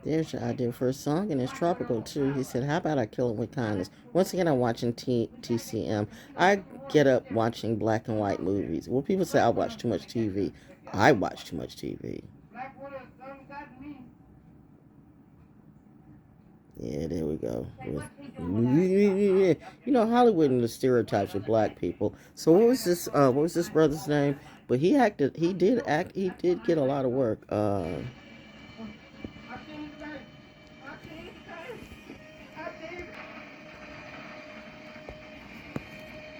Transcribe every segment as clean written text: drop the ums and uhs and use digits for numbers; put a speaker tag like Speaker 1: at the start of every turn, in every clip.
Speaker 1: There's your idea for a song, and it's tropical too. He said, "How about I kill it with kindness?" Once again, I'm watching TCM. I get up watching black and white movies. Well, people say I watch too much TV. I watch too much TV. Yeah, there we go. You know, Hollywood and the stereotypes of black people. So what was this? What was this brother's name? But he acted. He did act. He did get a lot of work.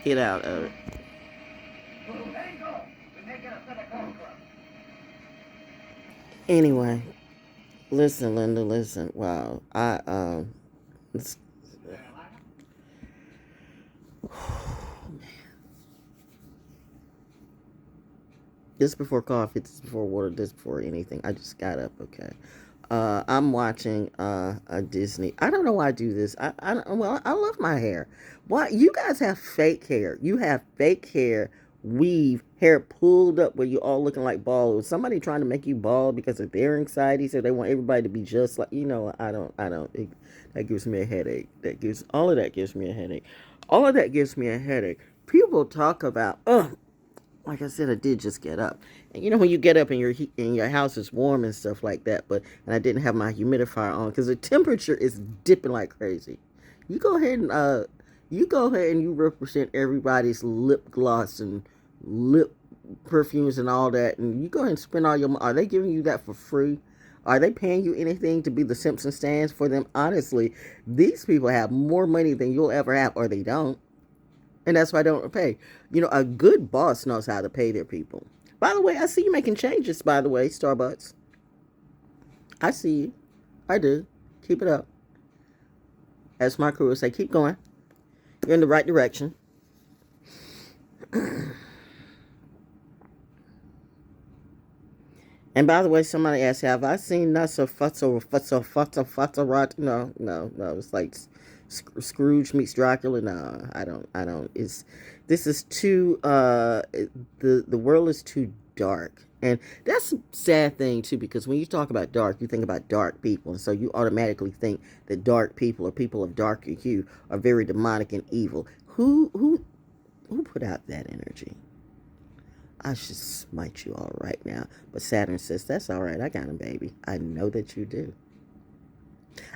Speaker 1: Get out of it. Anyway, listen, Linda. Listen. Wow. It's, this before coffee. This before water. This before anything. I just got up. Okay. I'm watching a Disney. I don't know why I do this. Well, I love my hair. Why you guys have fake hair? You have fake hair, weave, hair pulled up where you all looking like bald. Was somebody trying to make you bald because of their anxiety? So they want everybody to be just like you know. That gives me a headache. All of that gives me a headache. All of that gives me a headache. People talk about like I said, I did just get up. And you know when you get up and your house is warm and stuff like that, and I didn't have my humidifier on because the temperature is dipping like crazy. You go ahead and you represent everybody's lip gloss and lip perfumes and all that, and you go ahead and spend all your. Are they giving you that for free? Are they paying you anything to be the Simpson stands for them? Honestly, these people have more money than you'll ever have, or they don't. And that's why I don't pay. You know, a good boss knows how to pay their people. By the way, I see you making changes, by the way, Starbucks. I see you. I do. Keep it up. As my crew would say, keep going. You're in the right direction. And by the way, somebody asked, have I seen Nuts or Futzel? No. It's like Scrooge meets Dracula. No, I don't. This is too, the world is too dark. And that's a sad thing too, because when you talk about dark, you think about dark people. And so you automatically think that dark people or people of darker hue are very demonic and evil. Who put out that energy? I should smite you all right now. But Saturn says, that's all right. I got him, baby. I know that you do.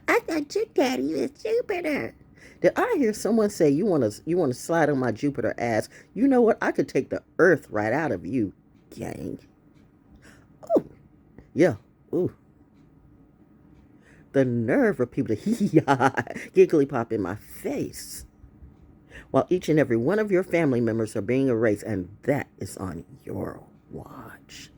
Speaker 1: I got your daddy with Jupiter. Did I hear someone say you want to slide on my Jupiter ass? You know what? I could take the earth right out of you, gang. Oh, yeah. Ooh. The nerve of people to giggly pop in my face, while each and every one of your family members are being erased, and that is on your watch.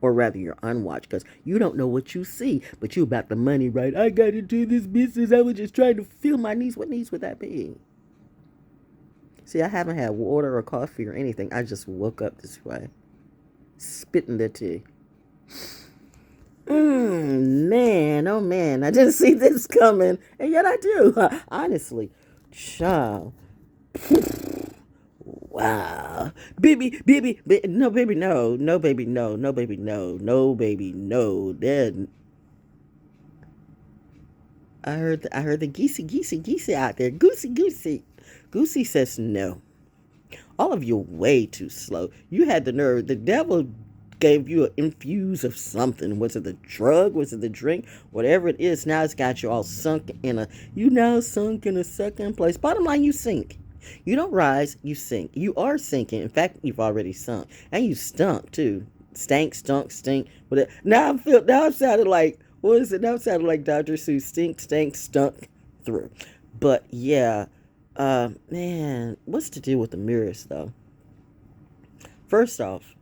Speaker 1: Or rather, your unwatch, because you don't know what you see, but you about the money, right? I got to do this business. I was just trying to fill my needs. What needs would that be? See, I haven't had water or coffee or anything. I just woke up this way, spitting the tea. Man, oh man, I didn't see this coming, and yet I do. Honestly, child. Wow. No, baby, no. No, baby, no. No, baby, no. No, baby, no. Then I heard the geesey out there. Goosey. Goosey says no. All of you are way too slow. You had the nerve. The devil gave you an infuse of something. Was it the drug? Was it the drink? Whatever it is, now it's got you all sunk in a second place. Bottom line, you sink. You don't rise, you sink. You are sinking. In fact, you've already sunk. And you stunk too. Stank, stunk, stink. Now I'm sounding like, what is it? Now I'm sounding like Dr. Seuss. Stink, stank, stunk through. But yeah, man, what's to do with the mirrors though? First off,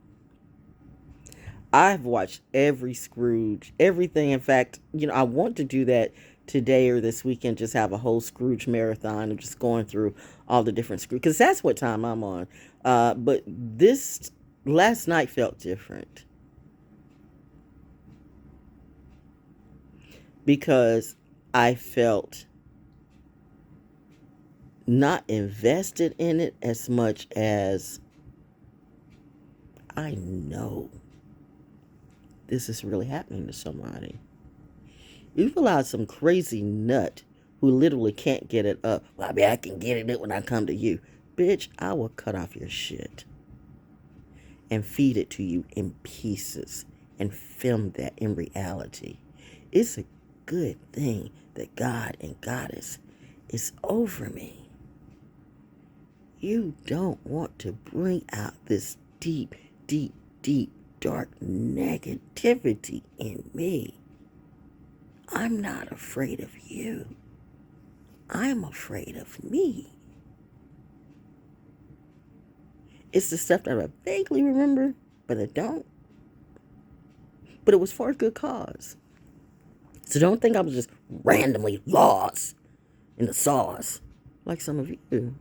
Speaker 1: I've watched every Scrooge, everything. In fact, I want to do that today or this weekend, just have a whole Scrooge marathon of just going through all the different Scrooge, because that's what time I'm on. But this last night felt different because I felt not invested in it as much as I know this is really happening to somebody. You've allowed some crazy nut who literally can't get it up. Well, I mean, I can get it up when I come to you. Bitch, I will cut off your shit and feed it to you in pieces and film that in reality. It's a good thing that God and Goddess is over me. You don't want to bring out this deep, deep, deep, dark negativity in me. I'm not afraid of you. I'm afraid of me. It's the stuff that I vaguely remember, but I don't. But it was for a good cause. So don't think I was just randomly lost in the sauce like some of you.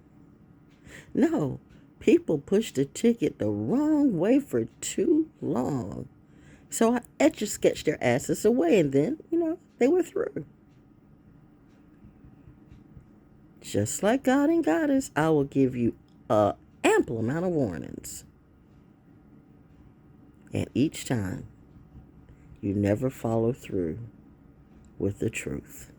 Speaker 1: No, people pushed the ticket the wrong way for too long. So I etch-a-sketched their asses away, and then, they were through. Just like God and Goddess, I will give you an ample amount of warnings. And each time, you never follow through with the truth.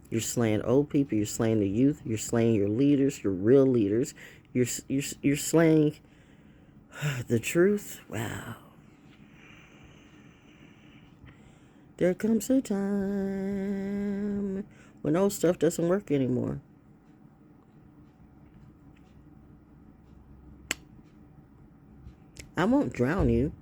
Speaker 1: You're slaying old people, you're slaying the youth, you're slaying your leaders, your real leaders. You're slaying the truth. Wow. There comes a time when old stuff doesn't work anymore. I won't drown you.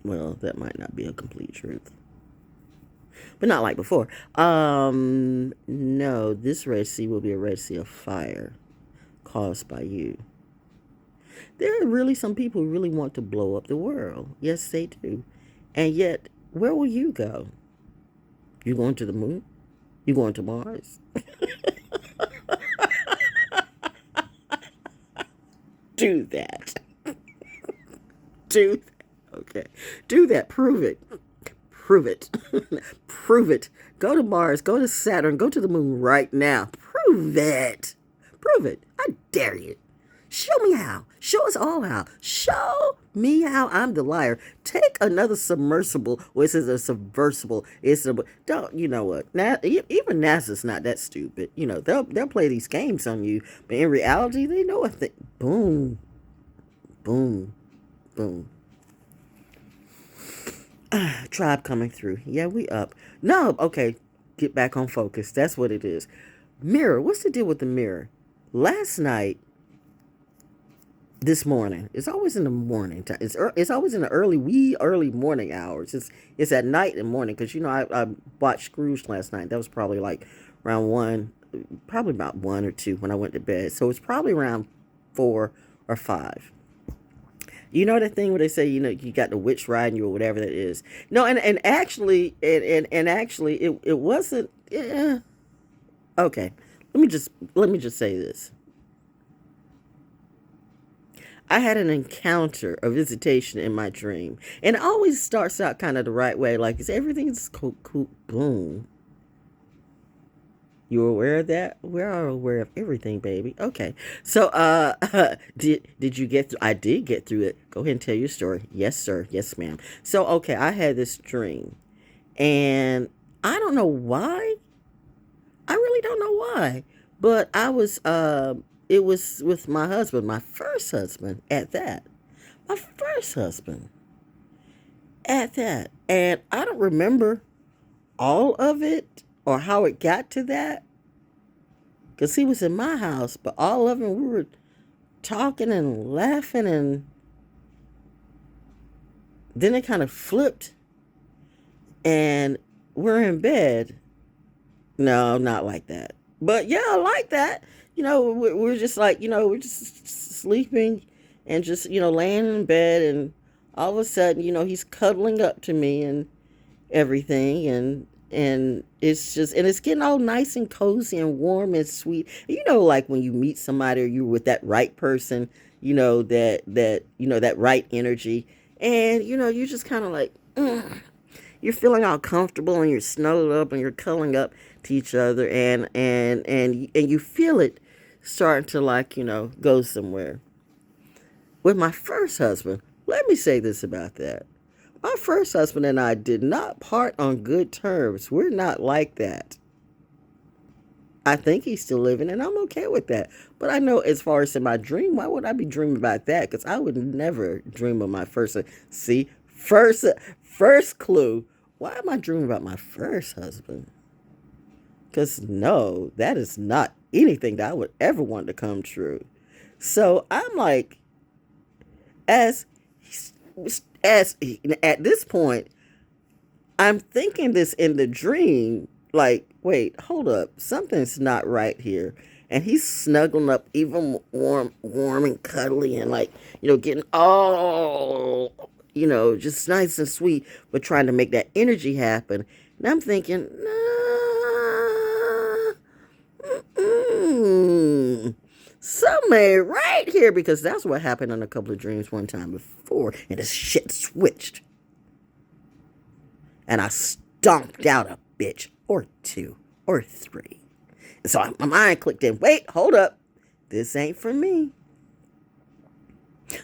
Speaker 1: Well, that might not be a complete truth. But not like before. No, this Red Sea will be a Red Sea of fire caused by you. There are really some people who really want to blow up the world. Yes, they do. And yet, where will you go? You going to the moon? You going to Mars? Do that. Do that. Okay. Do that. Prove it. Prove it. Prove it. Go to Mars. Go to Saturn. Go to the moon right now. Prove it. Prove it. I dare you. Show me how. Show us all how. Show me how I'm the liar. Take another submersible. Well, it says a subversible. Don't, you know what? Even NASA's not that stupid. They'll play these games on you. But in reality, they know a thing. Boom. Boom. Boom. Tribe coming through. Yeah, we up. No, okay. Get back on focus. That's what it is. Mirror. What's the deal with the mirror? Last night, this morning, it's always in the morning time. It's always in the early morning hours. It's at night and morning because I watched Scrooge last night. That was probably like around 1, probably about 1 or 2 when I went to bed. So it's probably around 4 or 5. You know that thing where they say, you got the witch riding you or whatever that is. No, and actually, it wasn't. Yeah. Okay, let me just say this. I had an encounter, a visitation in my dream, and it always starts out kind of the right way, like everything's cool, boom. You aware of that? We're all aware of everything, baby. Okay. So, did you get through? I did get through it. Go ahead and tell your story. Yes, sir. Yes, ma'am. So, okay, I had this dream, and I don't know why. I really don't know why, but I was, it was with my husband, my first husband at that. My first husband at that. And I don't remember all of it or how it got to that, because he was in my house, but all of it, we were talking and laughing, and then it kind of flipped, and we're in bed. No, not like that. But yeah, like that. We're just like, we're just sleeping and just, laying in bed, and all of a sudden, he's cuddling up to me and everything, and it's just, and it's getting all nice and cozy and warm and sweet. Like when you meet somebody or you're with that right person, that right energy, and you're just kind of like, you're feeling all comfortable and you're snuggled up and you're cuddling up to each other, and you feel it starting to, like, go somewhere. With my first husband, let me say this about that. My first husband and I did not part on good terms. We're not like that. I think he's still living, and I'm okay with that. But I know, as far as in my dream, why would I be dreaming about that? Because I would never dream of my first. See, first clue. Why am I dreaming about my first husband? Because no, that is not anything that I would ever want to come true. So I'm like, as as at this point, I'm thinking this in the dream, like, wait, hold up, something's not right here. And he's snuggling up, even warm and cuddly, and, like, getting all, just nice and sweet, but trying to make that energy happen. And I'm thinking, nah, something ain't right here, because that's what happened on a couple of dreams one time before, and this shit switched. And I stomped out a bitch or two or three. And so my mind clicked in. Wait, hold up. This ain't for me.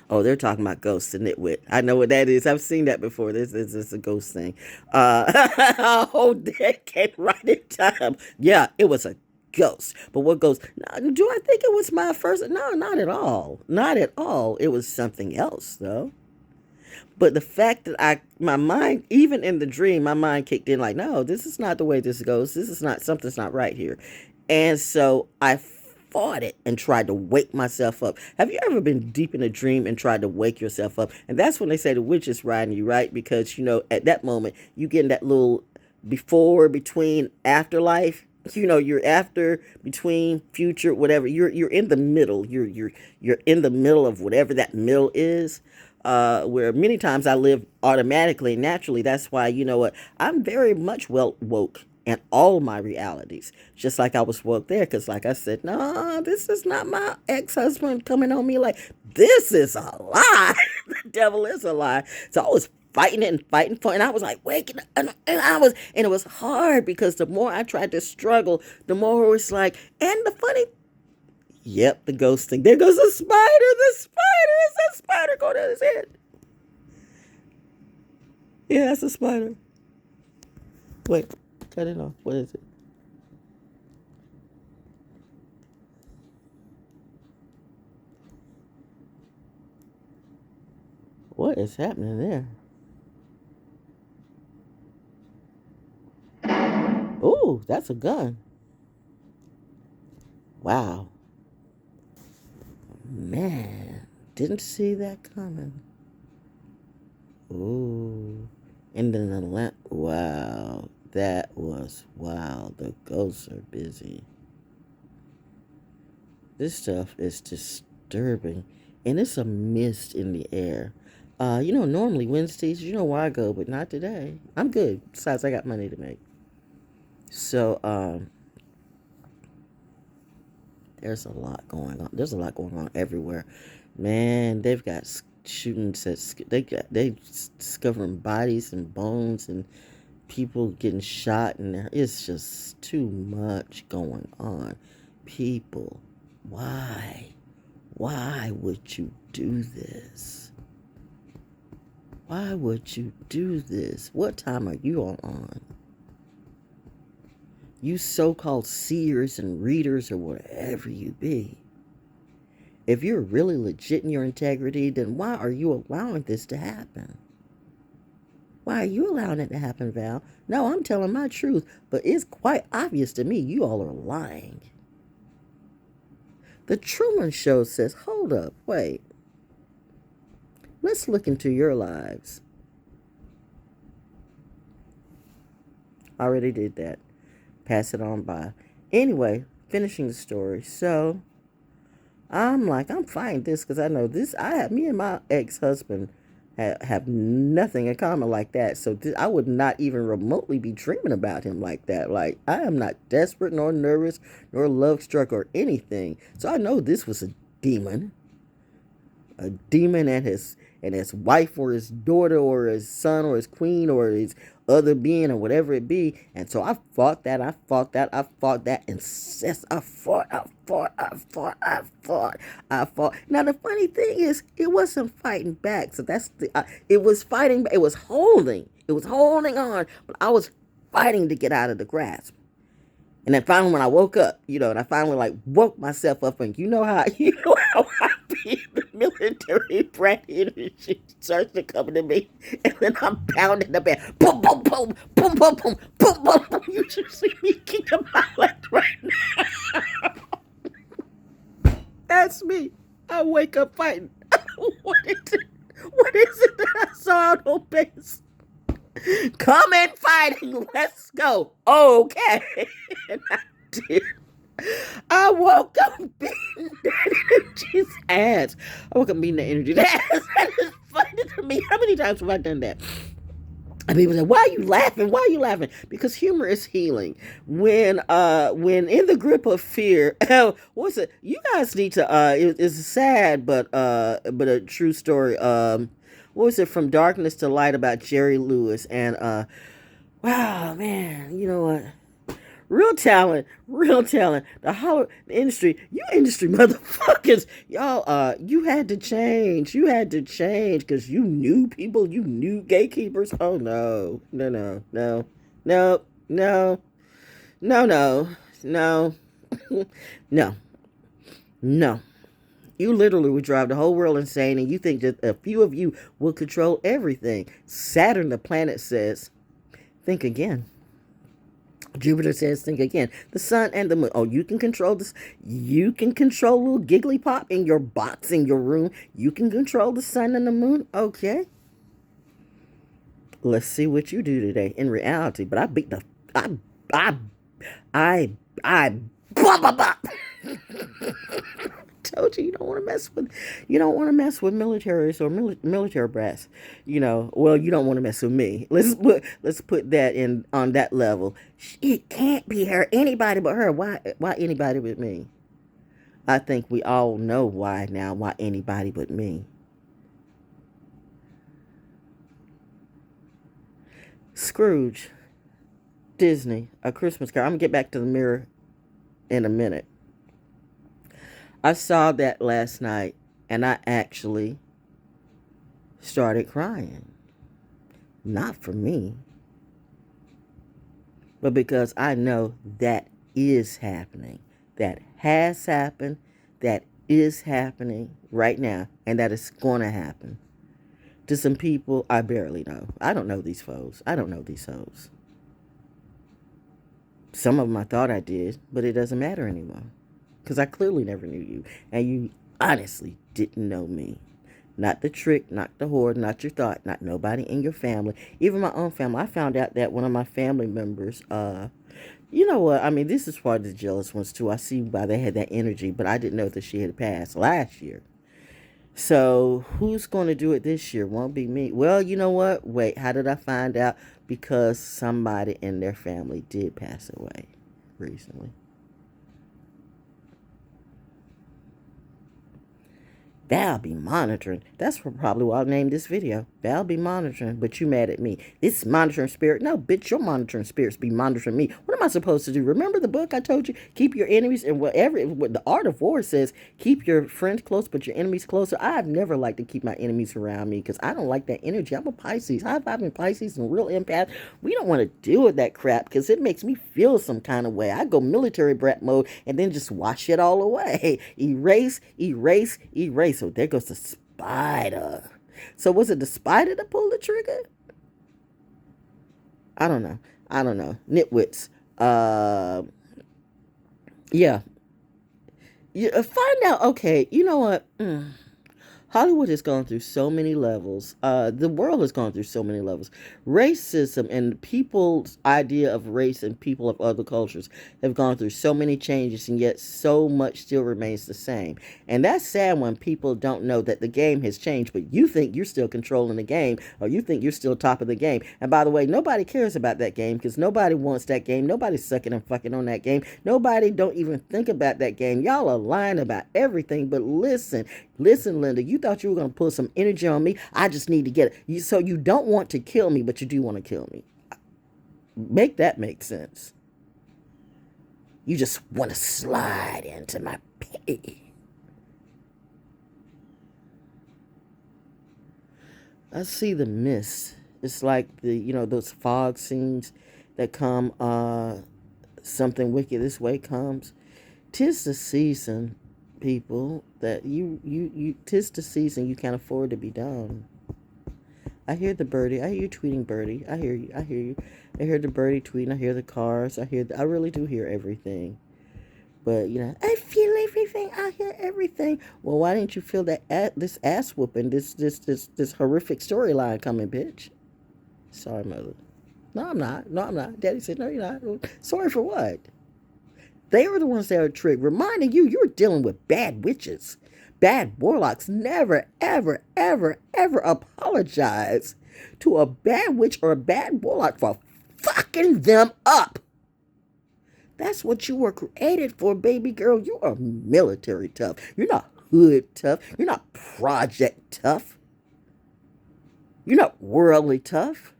Speaker 1: Oh, they're talking about ghosts and Nitwit. I know what that is. I've seen that before. This is a ghost thing. Oh, that came right in time. Yeah, it was a ghost. But what ghost? Do I think it was my first? No, not at all. Not at all. It was something else, though. But the fact that my mind, even in the dream, my mind kicked in like, no, this is not the way this goes. This is not, something's not right here. And so I fought it and tried to wake myself up. Have you ever been deep in a dream and tried to wake yourself up? And that's when they say the witch is riding you, right? Because, at that moment, you get in that little between, afterlife. You're after, between, future, whatever. You're in the middle. You're in the middle of whatever that middle is. Where many times I live automatically, naturally. That's why, I'm very much woke in all my realities. Just like I was woke there, because like I said, no, this is not my ex-husband coming on me like, this is a lie. The devil is a lie. So I was fighting it and fighting for it, and I was like waking up, and it was hard, because the more I tried to struggle, the more it was like, and the funny, yep, the ghost thing. There goes the spider. The spider. Is that spider going down his head? Yeah, that's a spider. Wait, cut it off. What is it? What is happening there? Ooh, that's a gun. Wow. Man, didn't see that coming. Ooh. And then the lamp. Wow. That was wow. The ghosts are busy. This stuff is disturbing. And it's a mist in the air. Normally Wednesdays, where I go, but not today. I'm good. Besides, I got money to make. So, there's a lot going on. There's a lot going on everywhere. Man, they've got shootings they discovering bodies and bones and people getting shot, and it's just too much going on. People, why would you do this? Why would you do this? What time are you on? You so-called seers and readers, or whatever you be. If you're really legit in your integrity, then why are you allowing this to happen? Why are you allowing it to happen, Val? No, I'm telling my truth, but it's quite obvious to me you all are lying. The Truman Show says, hold up, wait. Let's look into your lives. Already did that. Pass it on by. Anyway, finishing the story. So, I'm fighting this, because I know this. Me and my ex-husband have nothing in common like that. So I would not even remotely be dreaming about him like that. Like, I am not desperate, nor nervous, nor love struck, or anything. So I know this was a demon and and his wife or his daughter or his son or his queen or his other being or whatever it be. And so I fought that, and I fought. Now the funny thing is, it wasn't fighting back. So that's it was fighting. It was holding on, but I was fighting to get out of the grasp. And then finally, when I woke up, and I finally woke myself up, and you know how I be the military brat energy starts to come to me, and then I'm pounding the bed, boom, boom, boom, boom, boom, boom, boom, boom, boom. You should see me kicking my left right now. That's me. I wake up fighting. What is it? What is it that I saw out on base? Come in fighting. Let's go. Okay. And I did. I woke up beating that energy's ass. I woke up beating the energy's ass. That is funny to me. How many times have I done that? And people say, "Why are you laughing? Why are you laughing?" Because humor is healing. When in the grip of fear, what's it? You guys need to. It's sad, but a true story. What was it? From Darkness to Light about Jerry Lewis. And wow, man, you know what? Real talent. The industry, you industry motherfuckers, y'all, you had to change. Because you knew people, you knew gatekeepers. Oh no. No. You literally would drive the whole world insane, and you think that a few of you will control everything. Saturn, the planet, says, think again. Jupiter says, think again. The sun and the moon. Oh, you can control this. You can control little giggly pop in your box in your room. You can control the sun and the moon. Okay. Let's see what you do today in reality. But I beat the, blah, blah, blah. Told you don't want to mess with militaries or military brass. Well, you don't want to mess with me. Let's put that in on that level. It can't be her, anybody but her. Why anybody but me? I think we all know why now. Why anybody but me? Scrooge, Disney, A Christmas Carol. I'm gonna get back to the mirror in a minute. I saw that last night, and I actually started crying. Not for me, but because I know that is happening. That has happened, that is happening right now, and that is going to happen to some people I barely know. I don't know these folks. I don't know these hoes. Some of them I thought I did, but it doesn't matter anymore. Because I clearly never knew you. And you honestly didn't know me. Not the trick, not the whore, not your thought, not nobody in your family. Even my own family. I found out that one of my family members, you know what? I mean, this is part of the jealous ones too. I see why they had that energy, but I didn't know that she had passed last year. So who's going to do it this year? Won't be me. Well, you know what? Wait, how did I find out? Because somebody in their family did pass away recently. Val be monitoring. That's probably why I named this video. Val be monitoring, but you mad at me. This monitoring spirit. No, bitch, your monitoring spirits be monitoring me. What am I supposed to do? Remember the book I told you? Keep your enemies, and what the Art of War says, keep your friends close, but your enemies closer. I've never liked to keep my enemies around me because I don't like that energy. I'm a Pisces. High fiving Pisces and real empath. We don't want to deal with that crap because it makes me feel some kind of way. I go military brat mode and then just wash it all away. Erase. So there goes the spider. So was it the spider that pulled the trigger? I don't know. Nitwits. Yeah. Find out. Okay, you know what? Hollywood has gone through so many levels. The world has gone through so many levels. Racism and people's idea of race and people of other cultures have gone through so many changes, and yet so much still remains the same. And that's sad when people don't know that the game has changed, but you think you're still controlling the game, or you think you're still top of the game. And by the way, nobody cares about that game because nobody wants that game. Nobody's sucking and fucking on that game. Nobody don't even think about that game. Y'all are lying about everything. But listen, Linda, you you thought you were going to pull some energy on me. I just need to get it. So you don't want to kill me, but you do want to kill me. Make that make sense. You just want to slide into my pity. I see the mist. It's like those fog scenes that come, something wicked this way comes. 'Tis the season, people, that you 'tis the season you can't afford to be down. I hear the birdie. I hear you tweeting, birdie. I hear you. I hear you. I hear the birdie tweeting. I hear the cars. I really do hear everything. But, I feel everything. I hear everything. Well, why didn't you feel this ass whooping, this horrific storyline coming, bitch? Sorry, mother. No, I'm not. No, I'm not. Daddy said, no, you're not. Sorry for what? They were the ones that were tricked, reminding you're dealing with bad witches, bad warlocks. Never, ever, ever, ever apologize to a bad witch or a bad warlock for fucking them up. That's what you were created for, baby girl. You are military tough. You're not hood tough. You're not project tough. You're not worldly tough.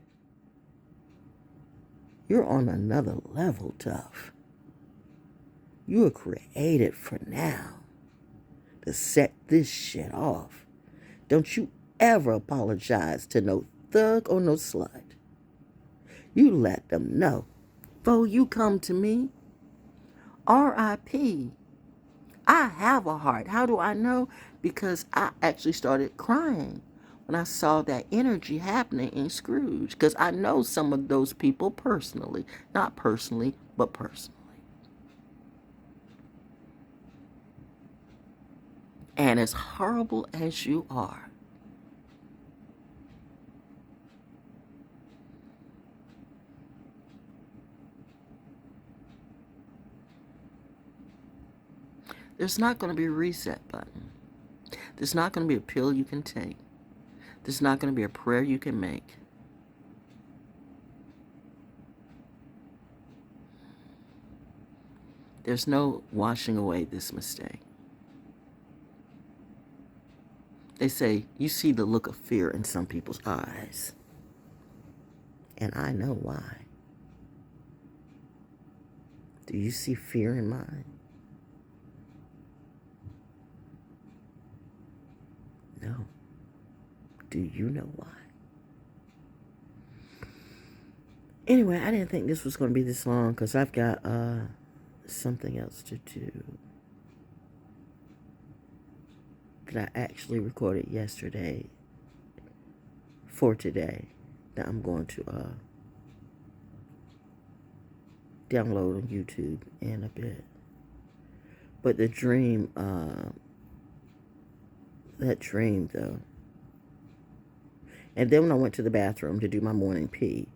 Speaker 1: You're on another level tough. You were created for now to set this shit off. Don't you ever apologize to no thug or no slut. You let them know. Before you come to me, R.I.P. I have a heart. How do I know? Because I actually started crying when I saw that energy happening in Scrooge. Because I know some of those people personally. Not personally, but personally. And as horrible as you are, there's not going to be a reset button. There's not going to be a pill you can take. There's not going to be a prayer you can make. There's no washing away this mistake. They say, you see the look of fear in some people's eyes. And I know why. Do you see fear in mine? No. Do you know why? Anyway, I didn't think this was going to be this long because I've got something else to do that I actually recorded yesterday for today that I'm going to download on YouTube in a bit. But the dream, that dream though, and then when I went to the bathroom to do my morning pee,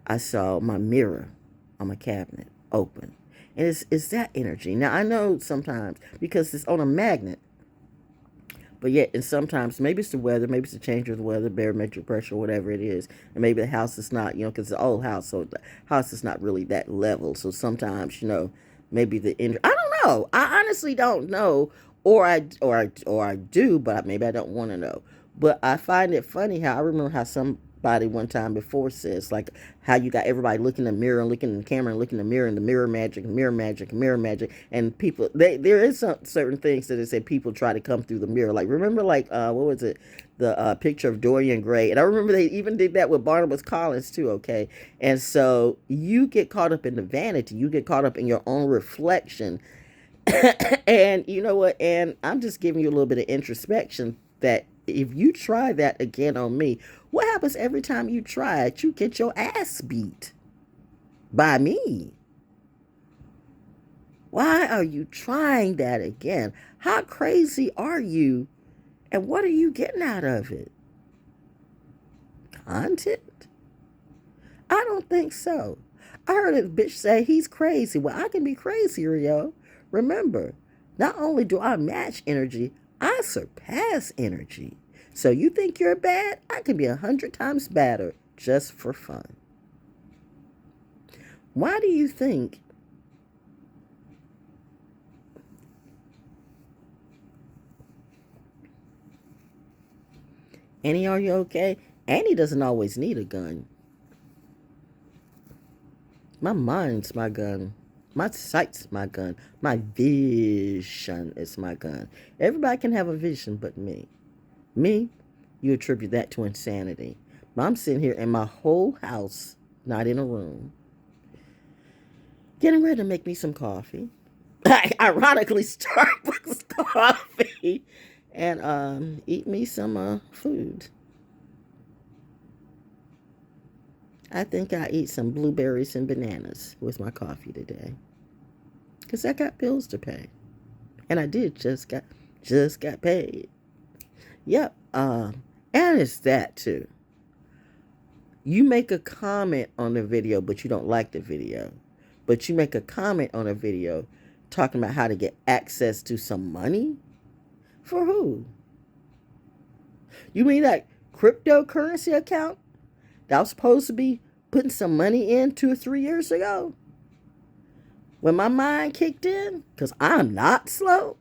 Speaker 1: I saw my mirror on my cabinet open. And it's that energy. Now, I know sometimes, because it's on a magnet, but yet, and sometimes, maybe it's the weather, maybe it's the change of the weather, barometric pressure, whatever it is. And maybe the house is not, because it's an old house, so the house is not really that level. So sometimes, maybe the energy, I don't know. I honestly don't know. Or I do, but maybe I don't want to know. But I find it funny how I remember how somebody one time before says, like, how you got everybody looking in the mirror and looking in the camera and looking in the mirror and the mirror magic and mirror magic and mirror magic. And people, there is some certain things that they say people try to come through the mirror. Like, remember, like, what was it? The picture of Dorian Gray. And I remember they even did that with Barnabas Collins too, okay? And so you get caught up in the vanity. You get caught up in your own reflection. And you know what? And I'm just giving you a little bit of introspection that if you try that again on me, what happens every time you try it? You get your ass beat by me. Why are you trying that again? How crazy are you? And what are you getting out of it? Content? I don't think so. I heard a bitch say he's crazy. Well, I can be crazier, yo. Remember, not only do I match energy, I surpass energy. So you think you're bad? I can be 100 times badder just for fun. Why do you think Annie, are you okay? Annie doesn't always need a gun. My mind's my gun. My sight's my gun. My vision is my gun. Everybody can have a vision but me. Me, you attribute that to insanity. I'm sitting here in my whole house, not in a room, getting ready to make me some coffee. Ironically, Starbucks coffee. And eat me some food. I think I eat some blueberries and bananas with my coffee today. Because I got bills to pay. And I did just got paid. Yep. And it's that too. You make a comment on the video, but you don't like the video. But you make a comment on a video talking about how to get access to some money? For who? You mean that cryptocurrency account that was supposed to be putting some money in 2 or 3 years ago? When my mind kicked in, because I'm not slow,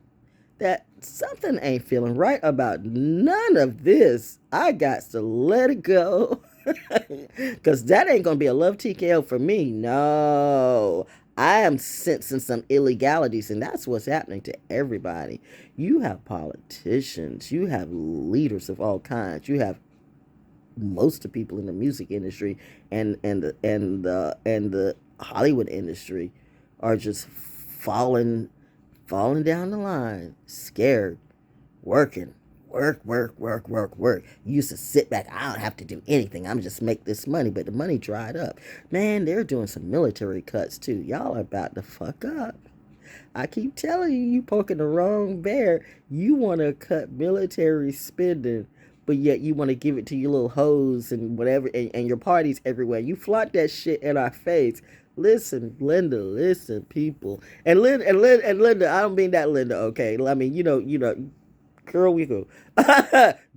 Speaker 1: that something ain't feeling right about none of this. I got to let it go. Because that ain't going to be a love TKO for me. No. I am sensing some illegalities, and that's what's happening to everybody. You have politicians. You have leaders of all kinds. You have most of the people in the music industry and the Hollywood industry are just falling down the line, scared, working, work. You used to sit back. I don't have to do anything. I'm just make this money, but the money dried up. Man, they're doing some military cuts too. Y'all are about to fuck up. I keep telling you, you poking the wrong bear. You want to cut military spending, but yet you want to give it to your little hoes and whatever, and your parties everywhere. You flaunt that shit in our face. Listen, Linda, listen, people. And Linda, I don't mean that Linda, okay? I mean, girl, we cool.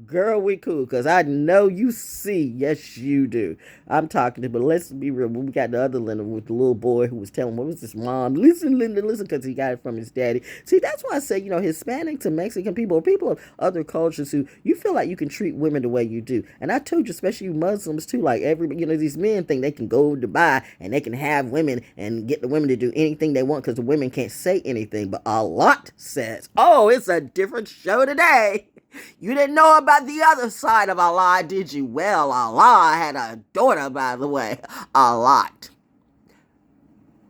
Speaker 1: Girl, we cool. Because I know you see. Yes, you do. I'm talking to, but let's be real. We got the other Linda with the little boy who was telling, what was this mom? Listen, Linda, listen, because he got it from his daddy. See, that's why I say, Hispanic to Mexican people, or people of other cultures who you feel like you can treat women the way you do. And I told you, especially you Muslims too, like these men think they can go to Dubai and they can have women and get the women to do anything they want because the women can't say anything. But Allah says, oh, it's a different show today. You didn't know about the other side of Allah, did you? Well, Allah had a daughter, by the way, a lot.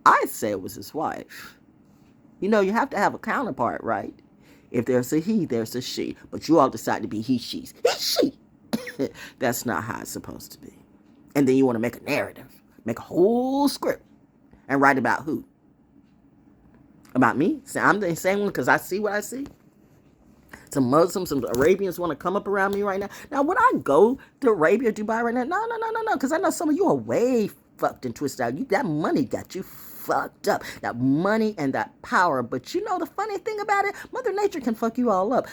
Speaker 1: I'd say it was his wife. You have to have a counterpart, right? If there's a he, there's a she. But you all decide to be he, she's. He, she. That's not how it's supposed to be. And then you want to make a narrative, make a whole script, and write about who? About me? I'm the same one because I see what I see. Some Muslims, some Arabians want to come up around me right now. Now, would I go to Arabia, Dubai right now? No. Because I know some of you are way fucked and twisted out. That money got you fucked up. That money and that power. But the funny thing about it, Mother Nature can fuck you all up.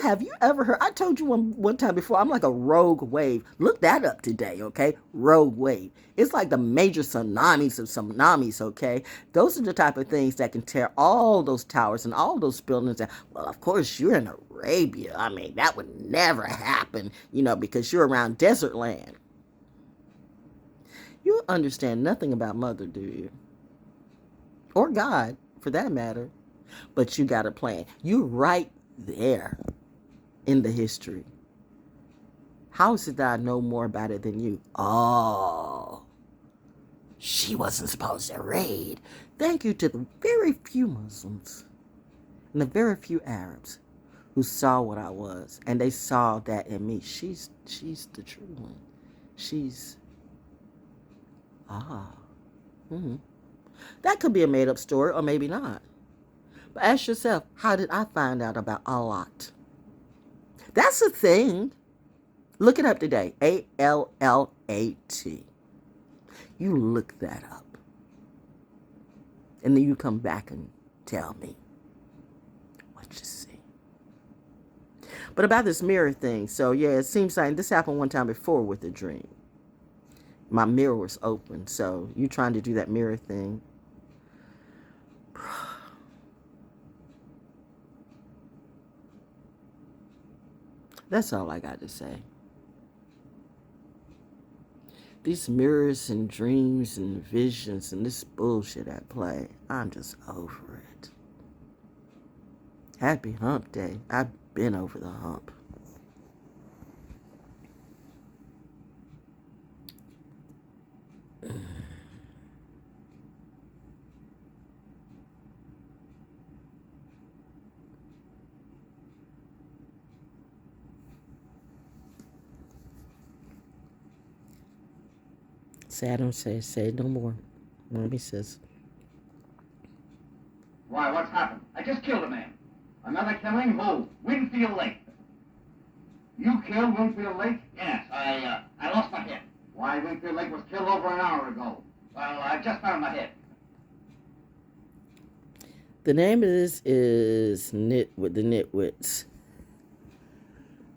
Speaker 1: Have you ever heard? I told you one time before, I'm like a rogue wave. Look that up today, okay? Rogue wave. It's like the major tsunamis of tsunamis, okay? Those are the type of things that can tear all those towers and all those buildings down. Well, of course, you're in Arabia. I mean, that would never happen, because you're around desert land. You understand nothing about Mother, do you? Or God, for that matter. But you got a plan. You're right there in the history. How is it that I know more about it than you? Oh, she wasn't supposed to raid. Thank you to the very few Muslims and the very few Arabs who saw what I was. And they saw that in me. She's the true one. She's... That could be a made-up story, or maybe not. But ask yourself, how did I find out about Allah? That's a thing. Look it up today. ALLAT. You look that up. And then you come back and tell me what you see. But about this mirror thing, so yeah, it seems like this happened one time before with a dream. My mirror was open, so you trying to do that mirror thing. That's all I got to say. these mirrors and dreams and visions and this bullshit at play. I'm just over it. Happy hump day. I've been over the hump. Saturn says, say no more. Mommy says,
Speaker 2: why, what's happened? I just killed a man. Another killing? Who? Winfield Lake. You killed Winfield Lake? Yes, I lost my head. Why, Winfield Lake was killed over an hour ago. Well, I just found my head.
Speaker 1: the name of this is the Nitwits.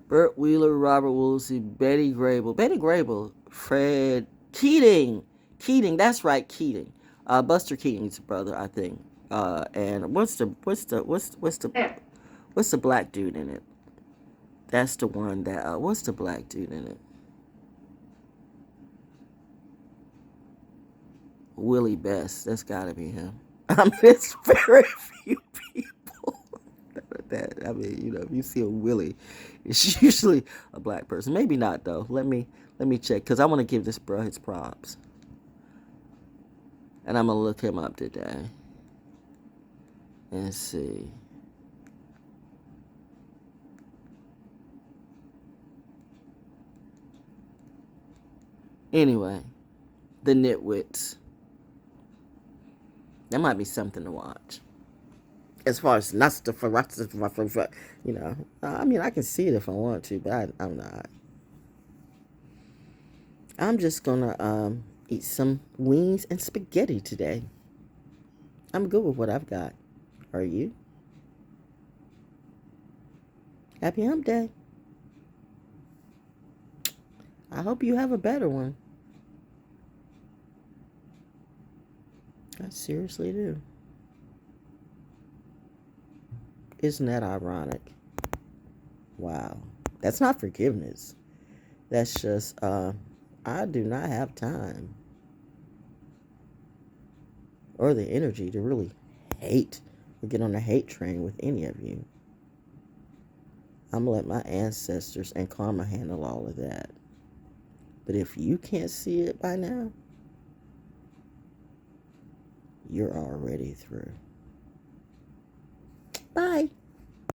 Speaker 1: Burt Wheeler, Robert Woolsey, Betty Grable, Fred Keating, that's right, Keating, Buster Keating's brother, I think. And what's the black dude in it? That's the one that. What's the black dude in it? Willie Best. That's gotta be him. I mean, it's very few people that. I mean, you know, if you see a Willie, it's usually a black person. Maybe not though. Let me check, because I want to give this bro his props, and I'm gonna look him up today and see. Anyway, the Nitwits. That might be something to watch. As far as you know, I mean, I can see it if I want to, but I'm not. I'm just gonna eat some wings and spaghetti today. I'm good with what I've got. Are you? Happy hump day. I hope you have a better one. I seriously do. Isn't that ironic? Wow. That's not forgiveness. That's just, I do not have time or the energy to really hate or get on the hate train with any of you. I'm going to let my ancestors and karma handle all of that. But if you can't see it by now, you're already through. Bye.